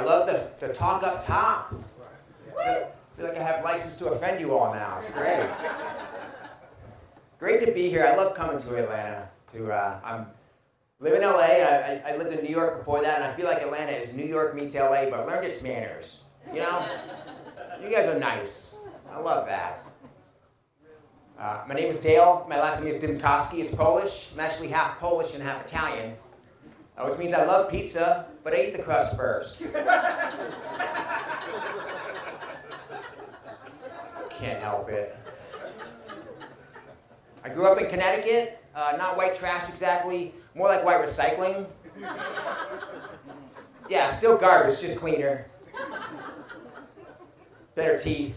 I love the talk up top. I feel like I have license to offend you all now. It's great. Great to be here. I love coming to Atlanta. I live in LA. I lived in New York before that, and I feel like Atlanta is New York meets LA, but learned its manners. You know? You guys are nice. I love that. My name is Dale. My last name is Dymkowski. It's Polish. I'm actually half Polish and half Italian, which means I love pizza, but I eat the crust first. Can't help it. I grew up in Connecticut. Not white trash exactly, more like white recycling. Yeah, still garbage, just cleaner. Better teeth.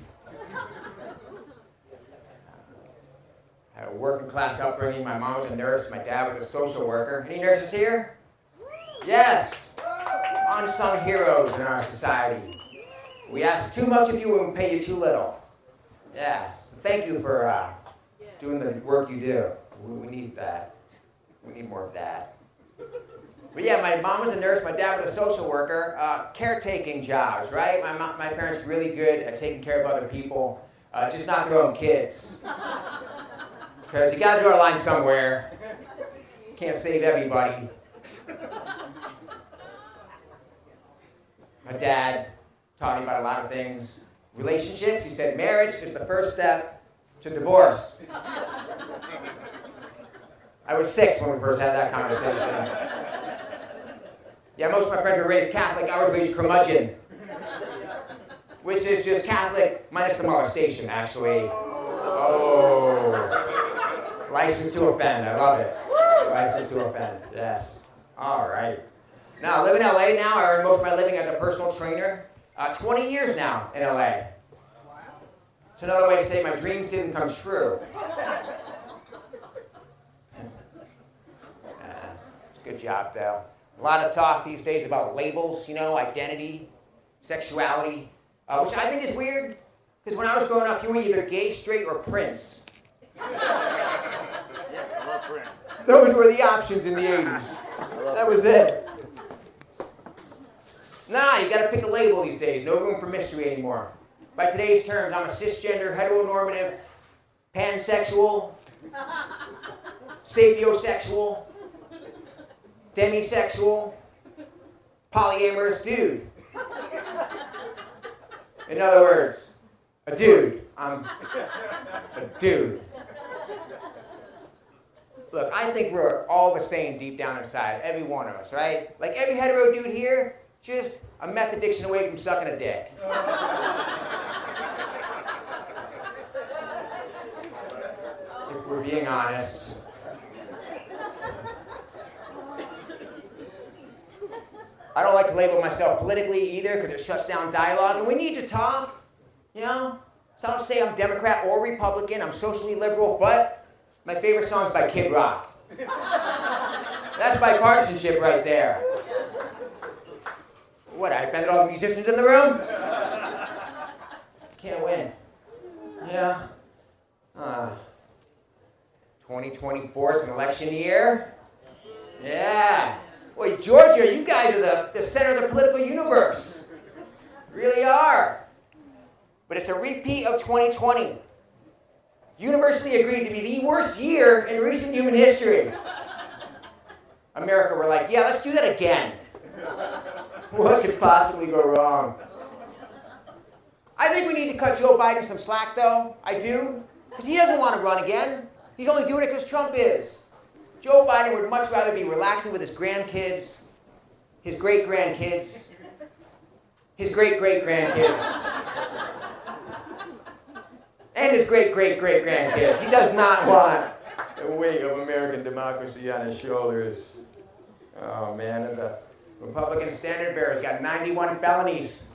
I had a working class upbringing. My mom was a nurse, my dad was a social worker. Any nurses here? Yes. Unsung heroes in our society. We ask too much of you and we pay you too little. Yeah. Thank you for doing the work you do. We need that. We need more of that. But yeah, my mom was a nurse, my dad was a social worker. Caretaking jobs, right? My parents really good at taking care of other people, just not their own kids. Because you gotta draw a line somewhere. Can't save everybody. My dad taught me about a lot of things. Relationships, he said marriage is the first step to divorce. I was 6 when we first had that conversation. Yeah, most of my friends were raised Catholic. I was raised curmudgeon, which is just Catholic minus the molestation, actually. Oh. License to offend, I love it. License to offend, yes. All right. Now, I live in LA now. I earn most of my living as a personal trainer. 20 years now in LA. It's another way to say my dreams didn't come true. It's a good job, though. A lot of talk these days about labels, identity, sexuality, which I think is weird, because when I was growing up, you were either gay, straight, or Prince. Yes, I love Prince. Those were the options in the 80s. That was it. Nah, you gotta pick a label these days. No room for mystery anymore. By today's terms, I'm a cisgender, heteronormative, pansexual, sapiosexual, demisexual, polyamorous dude. In other words, a dude. I'm a dude. Look, I think we're all the same deep down inside, every one of us, right? Like every hetero dude here, just a meth addiction away from sucking a dick. If we're being honest. I don't like to label myself politically either because it shuts down dialogue, and we need to talk, So I don't say I'm Democrat or Republican, I'm socially liberal, but my favorite song is by Kid Rock. That's bipartisanship right there. What, I offended all the musicians in the room? Can't win. Yeah. 2024 is an election year. Yeah. Boy, Georgia, you guys are the center of the political universe. Really are. But it's a repeat of 2020. Universally agreed to be the worst year in recent human history. America were like, yeah, let's do that again. What could possibly go wrong? I think we need to cut Joe Biden some slack, though. I do. Because he doesn't want to run again. He's only doing it because Trump is. Joe Biden would much rather be relaxing with his grandkids, his great-grandkids, his great-great-grandkids, and his great-great-great-grandkids. He does not want the weight of American democracy on his shoulders. Oh, man. And the Republican standard bearer's got 91 felonies.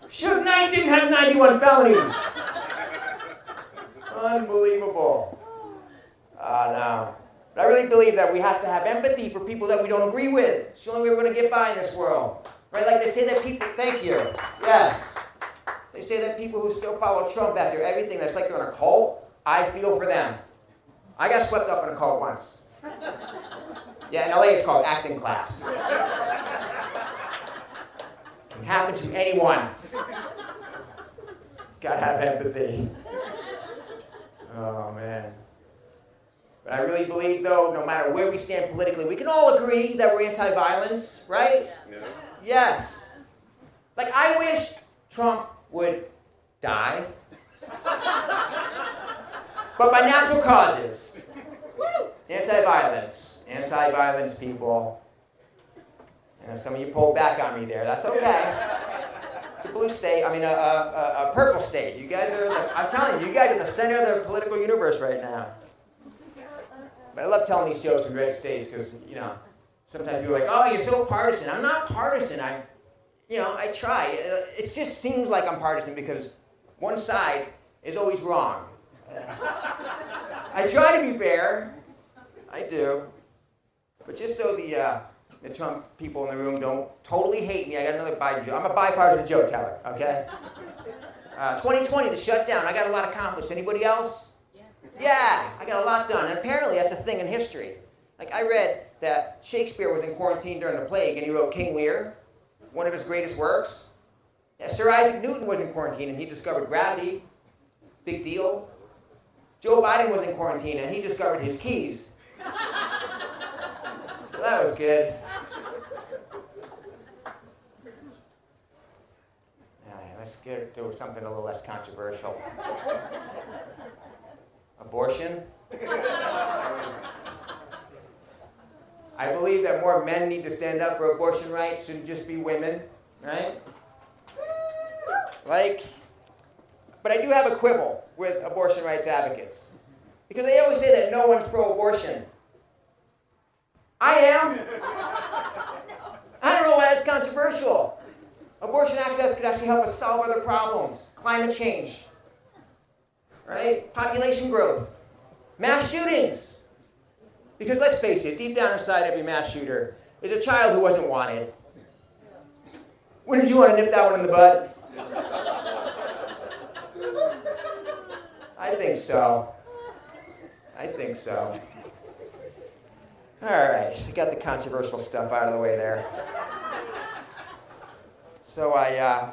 Suge Knight didn't have 91 felonies. Unbelievable. No. But I really believe that we have to have empathy for people that we don't agree with. It's the only way we're going to get by in this world. Right? Like they say that people, thank you. Yes. They say that people who still follow Trump after everything, that's like they're in a cult. I feel for them. I got swept up in a cult once. Yeah, in LA it's called acting class. happen to anyone. Gotta have empathy. Oh, man. But I really believe, though, no matter where we stand politically, we can all agree that we're anti-violence, right? Yes. Yes. Like, I wish Trump would die. But by natural causes. Anti-violence. Anti-violence, people. You know, some of you pulled back on me there. That's okay. It's a blue state. I mean, a purple state. You guys are, I'm telling you, you guys are the center of the political universe right now. But I love telling these jokes in red states because, you know, sometimes people are like, oh, you're so partisan. I'm not partisan. I try. It just seems like I'm partisan because one side is always wrong. I try to be fair. I do. But just so the Trump people in the room don't totally hate me, I got another joke. I'm a bipartisan joke teller, okay? 2020, the shutdown. I got a lot accomplished. Anybody else? Yeah, I got a lot done. And apparently that's a thing in history. Like, I read that Shakespeare was in quarantine during the plague, and he wrote King Lear, one of his greatest works. Yeah, Sir Isaac Newton was in quarantine, and he discovered gravity. Big deal. Joe Biden was in quarantine, and he discovered his keys. So that was good. Let's get to something a little less controversial. Abortion. I believe that more men need to stand up for abortion rights, shouldn't just be women, right? But I do have a quibble with abortion rights advocates. Because they always say that no one's pro-abortion. I am. I don't know why that's controversial. Abortion access could actually help us solve other problems. Climate change, right? Population growth, mass shootings. Because let's face it, deep down inside every mass shooter is a child who wasn't wanted. Wouldn't you want to nip that one in the bud? I think so. I think so. All right, I got the controversial stuff out of the way there. So I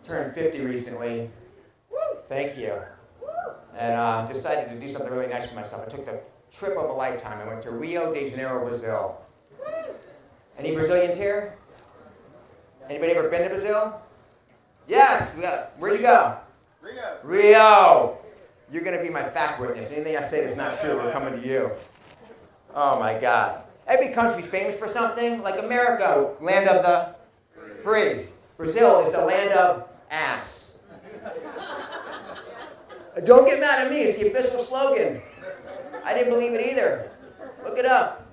turned 50 recently. Thank you. And decided to do something really nice for myself. I took the trip of a lifetime. I went to Rio de Janeiro, Brazil. Any Brazilians here? Anybody ever been to Brazil? Yes. Where'd you go? Rio. Rio. You're going to be my fact witness. Anything I say that's not true, we're coming to you. Oh, my God. Every country's famous for something. Like America, land of the free. Brazil is the land of ass. Don't get mad at me. It's the official slogan. I didn't believe it either. Look it up.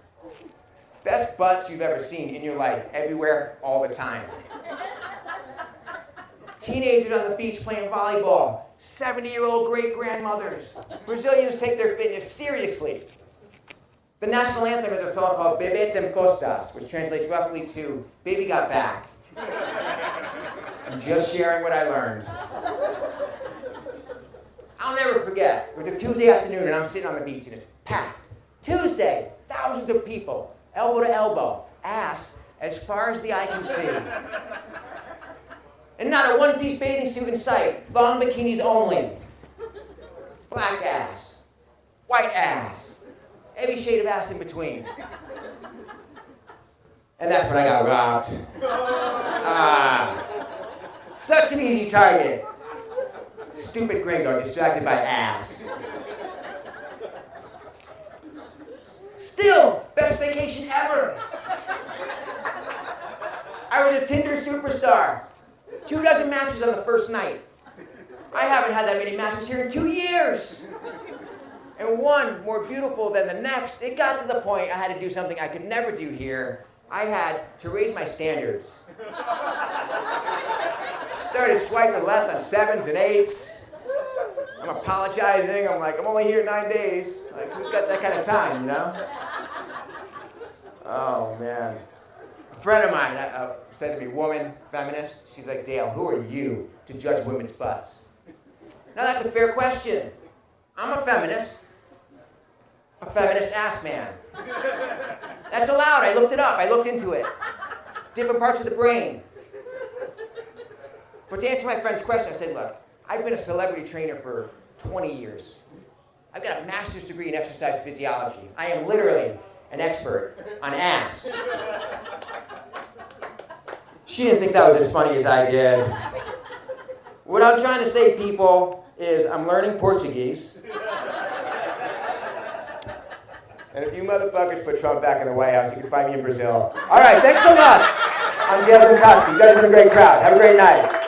Best butts you've ever seen in your life. Everywhere, all the time. Teenagers on the beach playing volleyball. 70-year-old great-grandmothers. Brazilians take their fitness seriously. The national anthem is a song called Bebê Tem Costas, which translates roughly to Baby Got Back. I'm just sharing what I learned. I'll never forget. It was a Tuesday afternoon, and I'm sitting on the beach, and it's packed. Tuesday, thousands of people, elbow to elbow, ass as far as the eye can see. And not a one-piece bathing suit in sight, long bikinis only. Black ass, white ass, every shade of ass in between. And that's when I got robbed. Such an easy target. Stupid gringo distracted by ass. Still, best vacation ever. I was a Tinder superstar. 24 matches on the first night. I haven't had that many matches here in 2 years. And one more beautiful than the next. It got to the point I had to do something I could never do here. I had to raise my standards. Started swiping left on 7s and 8s. I'm apologizing. I'm like, I'm only here 9 days. Like, who's got that kind of time, you know? Oh, man. A friend of mine said to me, woman, feminist, she's like, Dale, who are you to judge women's butts? Now, that's a fair question. I'm a feminist ass man. That's allowed. I looked it up. I looked into it. different parts of the brain. But to answer my friend's question, I said, look, I've been a celebrity trainer for 20 years. I've got a master's degree in exercise physiology. I am literally an expert on ass. She didn't think that was as funny as I did. What I'm trying to say, people, is I'm learning Portuguese. And if you motherfuckers put Trump back in the White House, you can find me in Brazil. All right, thanks so much. I'm Dale Gronkowski. You guys have been a great crowd. Have a great night.